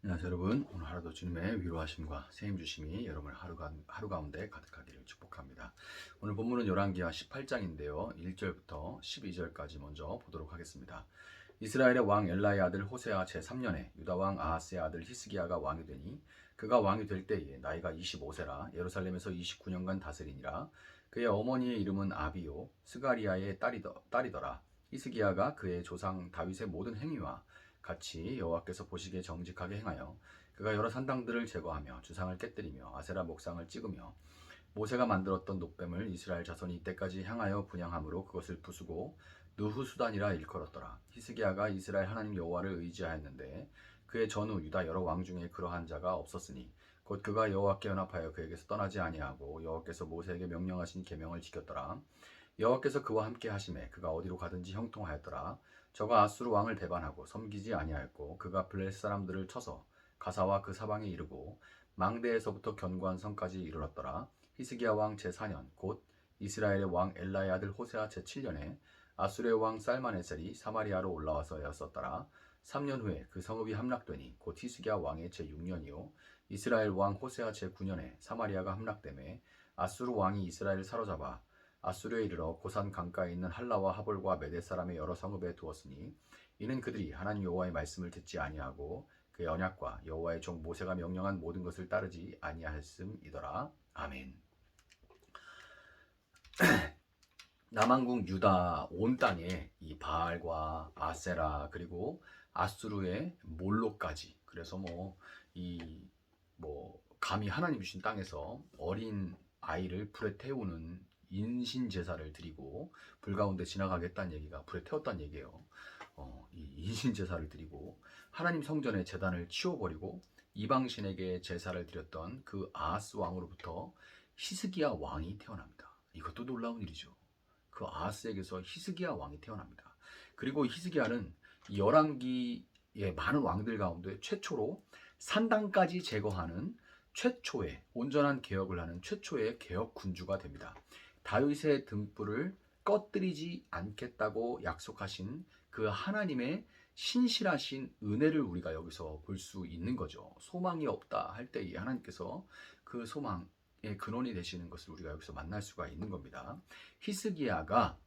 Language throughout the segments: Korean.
안녕하세요 여러분. 오늘 하루도 주님의 위로하심과 세임 주심이 여러분의 하루 가운데 가득하기를 축복합니다. 오늘 본문은 열왕기하 18장인데요. 1절부터 12절까지 먼저 보도록 하겠습니다. 이스라엘의 왕 엘라의 아들 호세아 제3년에 유다 왕 아하스의 아들 히스기야가 왕이 되니 그가 왕이 될 때에 나이가 25세라 예루살렘에서 29년간 다스리니라. 그의 어머니의 이름은 아비요 스가리아의 딸이더라. 히스기야가 그의 조상 다윗의 모든 행위와 같이 여호와께서 보시기에 정직하게 행하여 그가 여러 산당들을 제거하며 주상을 깨뜨리며 아세라 목상을 찍으며 모세가 만들었던 놋뱀을 이스라엘 자손이 이때까지 향하여 분향함으로 그것을 부수고 느후수단이라 일컬었더라. 히스기야가 이스라엘 하나님 여호와를 의지하였는데 그의 전후 유다 여러 왕 중에 그러한 자가 없었으니 곧 그가 여호와께 연합하여 그에게서 떠나지 아니하고 여호와께서 모세에게 명령하신 계명을 지켰더라. 여호와께서 그와 함께 하심에 그가 어디로 가든지 형통하였더라. 저가 아수르 왕을 배반하고 섬기지 아니하였고 그가 블레 사람들을 쳐서 가사와 그 사방에 이르고 망대에서부터 견고한 성까지 이르렀더라. 히스기야 왕 제4년 곧 이스라엘의 왕 엘라의 아들 호세아 제7년에 아수르의 왕 살마네셀이 사마리아로 올라와서 에었었더라. 3년 후에 그 성읍이 함락되니 곧 히스기야 왕의 제6년이요 이스라엘 왕 호세아 제9년에 사마리아가 함락되매 아수르 왕이 이스라엘을 사로잡아 아수르에 이르러 고산 강가에 있는 할라와 하볼과 메대 사람의 여러 성읍에 두었으니 이는 그들이 하나님 여호와의 말씀을 듣지 아니하고 그의 언약과 여호와의 종 모세가 명령한 모든 것을 따르지 아니하였음이더라. 아멘. 남왕국 유다 온 땅에 이 바알과 아세라 그리고 아수르의 몰로까지 그래서 감히 하나님 주신 땅에서 어린 아이를 불에 태우는 인신 제사를 드리고 불 가운데 지나가겠다는 얘기가 불에 태웠다는 얘기예요. 이 인신 제사를 드리고 하나님 성전의 제단을 치워버리고 이방신에게 제사를 드렸던 그 아하스 왕으로부터 히스기야 왕이 태어납니다. 이것도 놀라운 일이죠. 그 아하스에게서 히스기야 왕이 태어납니다. 그리고 히스기야는 열왕기의 많은 왕들 가운데 최초로 산당까지 제거하는 최초의 온전한 개혁을 하는 최초의 개혁 군주가 됩니다. 다윗의 등불을 꺼뜨리지 않겠다고 약속하신 그 하나님의 신실하신 은혜를 우리가 여기서 볼 수 있는 거죠. 소망이 없다 할 때 이 하나님께서 그 소망의 근원이 되시는 것을 우리가 여기서 만날 수가 있는 겁니다. 히스기야가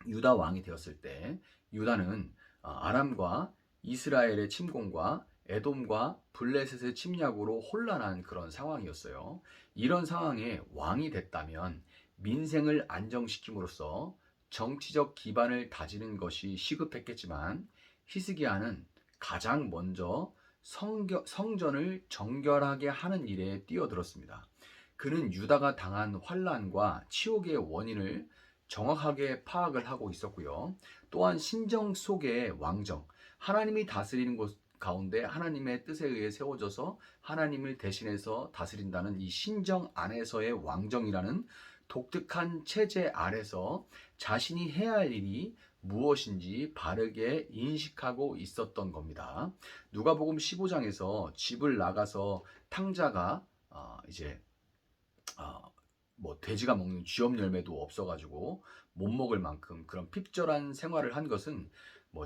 유다 왕이 되었을 때 유다는 아람과 이스라엘의 침공과 에돔과 블레셋의 침략으로 혼란한 그런 상황이었어요. 이런 상황에 왕이 됐다면 민생을 안정시킴으로써 정치적 기반을 다지는 것이 시급했겠지만 히스기야는 가장 먼저 성전을 정결하게 하는 일에 뛰어들었습니다. 그는 유다가 당한 환란과 치욕의 원인을 정확하게 파악을 하고 있었고요. 또한 신정 속의 왕정, 하나님이 다스리는 곳 가운데 하나님의 뜻에 의해 세워져서 하나님을 대신해서 다스린다는 이 신정 안에서의 왕정이라는 독특한 체제 아래서 자신이 해야 할 일이 무엇인지 바르게 인식하고 있었던 겁니다. 누가복음 15장에서 집을 나가서 탕자가 이제 돼지가 먹는 쥐업 열매도 없어가지고 못 먹을 만큼 그런 핍절한 생활을 한 것은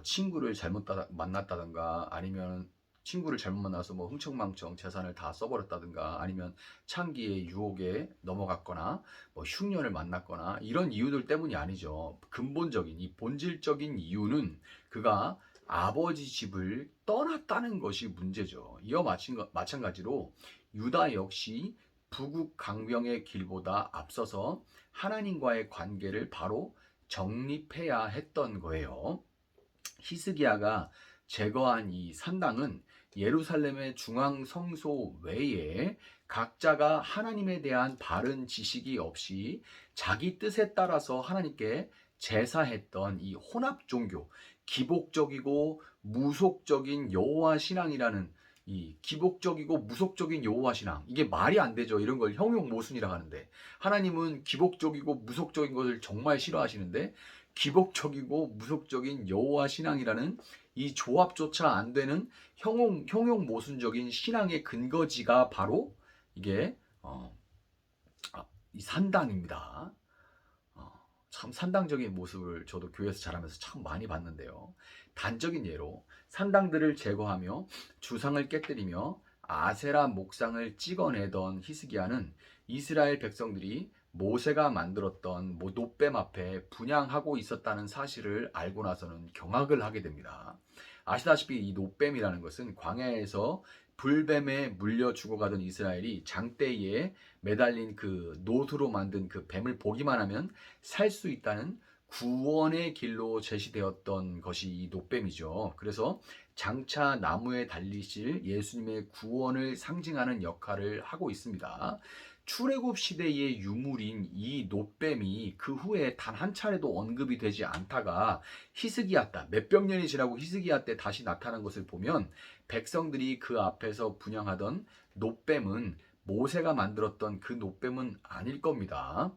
친구를 잘못 만났다든가 아니면 친구를 잘못 만나서 흥청망청 재산을 다 써버렸다든가 아니면 창기의 유혹에 넘어갔거나 흉년을 만났거나 이런 이유들 때문이 아니죠. 근본적인 이 본질적인 이유는 그가 아버지 집을 떠났다는 것이 문제죠. 이와 마찬가지로 유다 역시 부국 강병의 길보다 앞서서 하나님과의 관계를 바로 정립해야 했던 거예요. 히스기야가 제거한 이 산당은 예루살렘의 중앙 성소 외에 각자가 하나님에 대한 바른 지식이 없이 자기 뜻에 따라서 하나님께 제사했던 이 혼합 종교, 기복적이고 무속적인 여호와 신앙이라는 이 기복적이고 무속적인 여호와 신앙, 이게 말이 안 되죠. 이런 걸 형용 모순이라고 하는데 하나님은 기복적이고 무속적인 것을 정말 싫어하시는데 기복적이고 무속적인 여호와 신앙이라는 이 조합조차 안 되는 형용 모순적인 신앙의 근거지가 바로 이게 이 산당입니다. 참 산당적인 모습을 저도 교회에서 자라면서 참 많이 봤는데요. 단적인 예로 산당들을 제거하며 주상을 깨뜨리며 아세라 목상을 찍어내던 히스기야는 이스라엘 백성들이 모세가 만들었던 노뱀 앞에 분향하고 있었다는 사실을 알고 나서는 경악을 하게 됩니다. 아시다시피 이 노뱀이라는 것은 광야에서 불뱀에 물려 죽어가던 이스라엘이 장대에 매달린 그 노트로 만든 그 뱀을 보기만 하면 살 수 있다는 구원의 길로 제시되었던 것이 이 노뱀이죠. 그래서 장차 나무에 달리실 예수님의 구원을 상징하는 역할을 하고 있습니다. 출애굽 시대의 유물인 이 노뱀이 그 후에 단 한 차례도 언급이 되지 않다가 히스기야 때 몇백 년이 지나고 히스기야 때 다시 나타난 것을 보면 백성들이 그 앞에서 분향하던 노뱀은 모세가 만들었던 그 노뱀은 아닐 겁니다.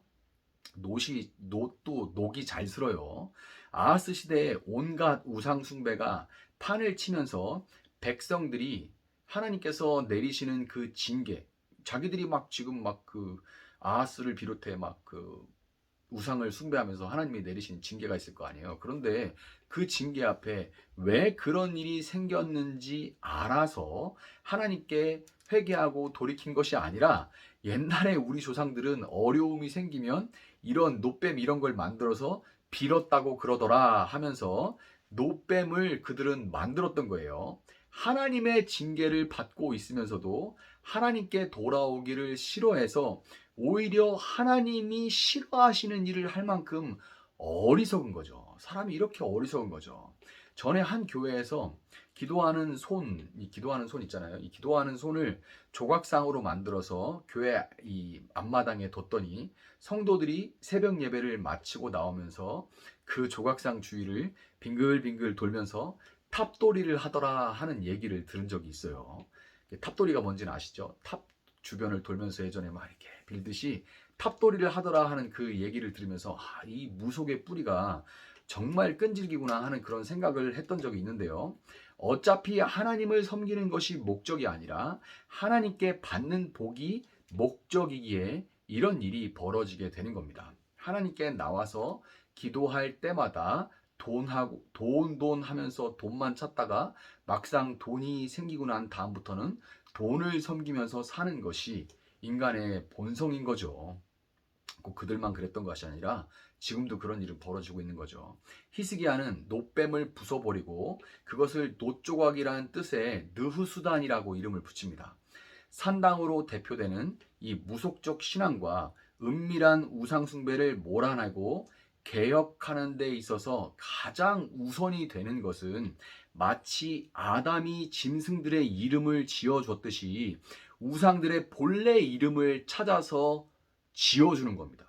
노도 녹이 잘 슬어요. 아하스 시대에 온갖 우상 숭배가 판을 치면서 백성들이 하나님께서 내리시는 그 징계, 자기들이 막 지금 막 그 아하스를 비롯해 막 그 우상을 숭배하면서 하나님이 내리시는 징계가 있을 거 아니에요. 그런데 그 징계 앞에 왜 그런 일이 생겼는지 알아서 하나님께 회개하고 돌이킨 것이 아니라 옛날에 우리 조상들은 어려움이 생기면 이런 노뱀 이런 걸 만들어서 빌었다고 그러더라 하면서 노뱀을 그들은 만들었던 거예요. 하나님의 징계를 받고 있으면서도 하나님께 돌아오기를 싫어해서 오히려 하나님이 싫어하시는 일을 할 만큼 어리석은 거죠. 사람이 이렇게 어리석은 거죠. 전에 한 교회에서 기도하는 손 있잖아요. 이 기도하는 손을 조각상으로 만들어서 교회 이 앞마당에 뒀더니 성도들이 새벽 예배를 마치고 나오면서 그 조각상 주위를 빙글빙글 돌면서 탑돌이를 하더라 하는 얘기를 들은 적이 있어요. 탑돌이가 뭔지는 아시죠? 탑 주변을 돌면서 예전에 막 이렇게 빌듯이 탑돌이를 하더라 하는 그 얘기를 들으면서 이 무속의 뿌리가 정말 끈질기구나 하는 그런 생각을 했던 적이 있는데요. 어차피 하나님을 섬기는 것이 목적이 아니라 하나님께 받는 복이 목적이기에 이런 일이 벌어지게 되는 겁니다. 하나님께 나와서 기도할 때마다 돈 하면서 돈만 찾다가 막상 돈이 생기고 난 다음부터는 돈을 섬기면서 사는 것이 인간의 본성인 거죠. 꼭 그들만 그랬던 것이 아니라 지금도 그런 일은 벌어지고 있는 거죠. 히스기야는 노뱀을 부숴버리고 그것을 노조각이라는 뜻의 느흐수단이라고 이름을 붙입니다. 산당으로 대표되는 이 무속적 신앙과 은밀한 우상숭배를 몰아내고 개혁하는 데 있어서 가장 우선이 되는 것은 마치 아담이 짐승들의 이름을 지어줬듯이 우상들의 본래 이름을 찾아서 지어주는 겁니다.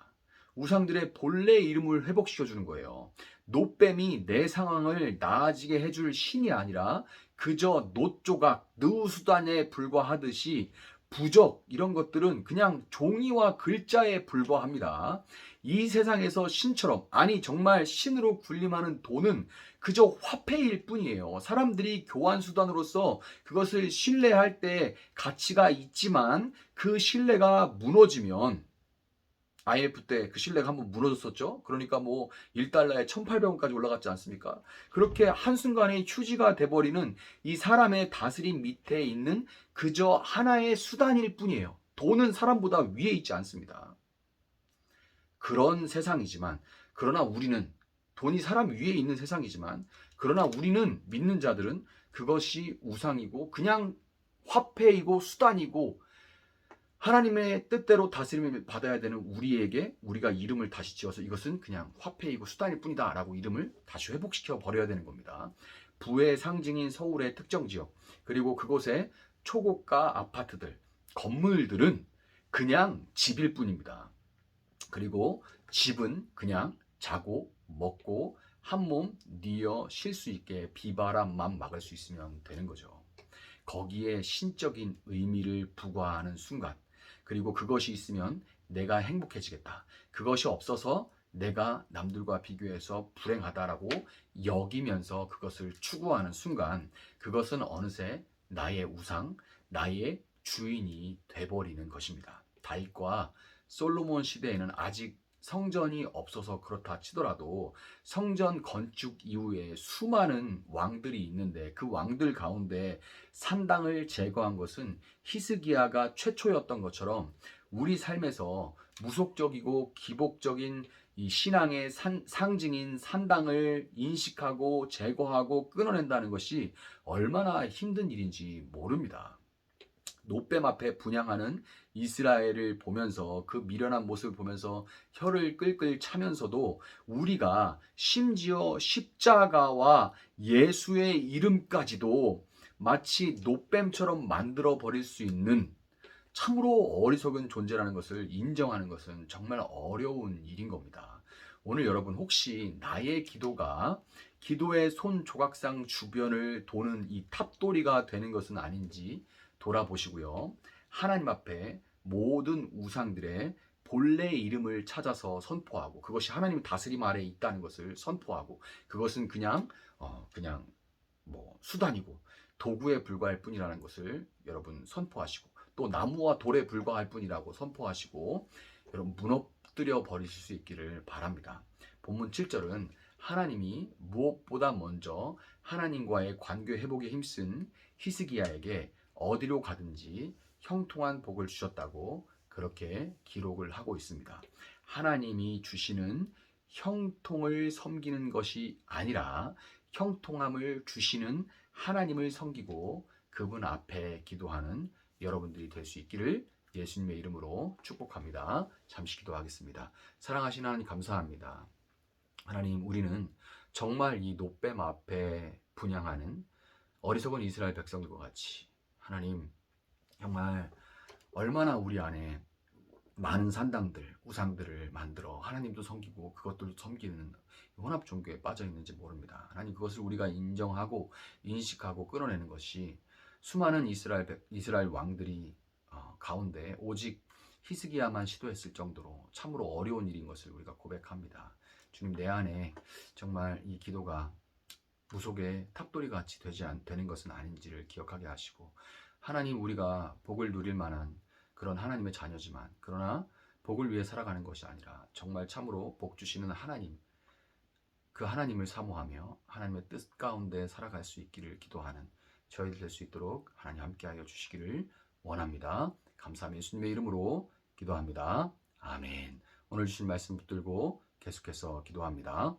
우상들의 본래 이름을 회복시켜주는 거예요. 노뱀이 내 상황을 나아지게 해줄 신이 아니라 그저 노조각, 느수단에 불과하듯이 부적 이런 것들은 그냥 종이와 글자에 불과합니다. 이 세상에서 신처럼 아니 정말 신으로 군림하는 돈은 그저 화폐일 뿐이에요. 사람들이 교환 수단으로서 그것을 신뢰할 때 가치가 있지만 그 신뢰가 무너지면 IMF 때 그 신뢰가 한번 무너졌었죠. 그러니까 뭐 1달러에 1,800원까지 올라갔지 않습니까? 그렇게 한순간에 휴지가 돼버리는 이 사람의 다스림 밑에 있는 그저 하나의 수단일 뿐이에요. 돈은 사람보다 위에 있지 않습니다. 그런 세상이지만 그러나 우리는 돈이 사람 위에 있는 세상이지만 그러나 우리는 믿는 자들은 그것이 우상이고 그냥 화폐이고 수단이고 하나님의 뜻대로 다스림을 받아야 되는 우리에게 우리가 이름을 다시 지어서 이것은 그냥 화폐이고 수단일 뿐이다 라고 이름을 다시 회복시켜 버려야 되는 겁니다. 부의 상징인 서울의 특정 지역 그리고 그곳의 초고가 아파트들 건물들은 그냥 집일 뿐입니다. 그리고 집은 그냥 자고 먹고 한몸 뉘어 쉴 수 있게 비바람만 막을 수 있으면 되는 거죠. 거기에 신적인 의미를 부과하는 순간 그리고 그것이 있으면 내가 행복해지겠다. 그것이 없어서 내가 남들과 비교해서 불행하다라고 여기면서 그것을 추구하는 순간 그것은 어느새 나의 우상, 나의 주인이 돼버리는 것입니다. 다윗과 솔로몬 시대에는 아직 성전이 없어서 그렇다 치더라도 성전 건축 이후에 수많은 왕들이 있는데 그 왕들 가운데 산당을 제거한 것은 히스기야가 최초였던 것처럼 우리 삶에서 무속적이고 기복적인 이 신앙의 상징인 산당을 인식하고 제거하고 끊어낸다는 것이 얼마나 힘든 일인지 모릅니다. 노뱀 앞에 분향하는 이스라엘을 보면서 그 미련한 모습을 보면서 혀를 끌끌 차면서도 우리가 심지어 십자가와 예수의 이름까지도 마치 노뱀처럼 만들어 버릴 수 있는 참으로 어리석은 존재라는 것을 인정하는 것은 정말 어려운 일인 겁니다. 오늘 여러분 혹시 나의 기도가 기도의 손 조각상 주변을 도는 이 탑돌이가 되는 것은 아닌지 돌아보시고요. 하나님 앞에 모든 우상들의 본래 이름을 찾아서 선포하고 그것이 하나님 다스림 아래에 있다는 것을 선포하고 그것은 그냥 뭐 수단이고 도구에 불과할 뿐이라는 것을 여러분 선포하시고 또 나무와 돌에 불과할 뿐이라고 선포하시고 여러분 무너뜨려 버리실 수 있기를 바랍니다. 본문 7절은 하나님이 무엇보다 먼저 하나님과의 관계 회복에 힘쓴 히스기야에게 어디로 가든지 형통한 복을 주셨다고 그렇게 기록을 하고 있습니다. 하나님이 주시는 형통을 섬기는 것이 아니라 형통함을 주시는 하나님을 섬기고 그분 앞에 기도하는 여러분들이 될 수 있기를 예수님의 이름으로 축복합니다. 잠시 기도하겠습니다. 사랑하시는 하나님 감사합니다. 하나님, 우리는 정말 이 노뱀 앞에 분향하는 어리석은 이스라엘 백성들과 같이 하나님 정말 얼마나 우리 안에 많은 산당들, 우상들을 만들어 하나님도 섬기고 그것들도 섬기는 혼합 종교에 빠져 있는지 모릅니다. 하나님, 그것을 우리가 인정하고 인식하고 끊어내는 것이 수많은 이스라엘 왕들이 가운데 오직 히스기야만 시도했을 정도로 참으로 어려운 일인 것을 우리가 고백합니다. 주님, 내 안에 정말 이 기도가 무속의 탑돌이 같이 되는 것은 아닌지를 기억하게 하시고 하나님, 우리가 복을 누릴 만한 그런 하나님의 자녀지만 그러나 복을 위해 살아가는 것이 아니라 정말 참으로 복 주시는 하나님, 그 하나님을 사모하며 하나님의 뜻 가운데 살아갈 수 있기를 기도하는 저희들 될 수 있도록 하나님 함께하여 주시기를 원합니다. 감사하며 예수님의 이름으로 기도합니다. 아멘. 오늘 주신 말씀 붙들고 계속해서 기도합니다.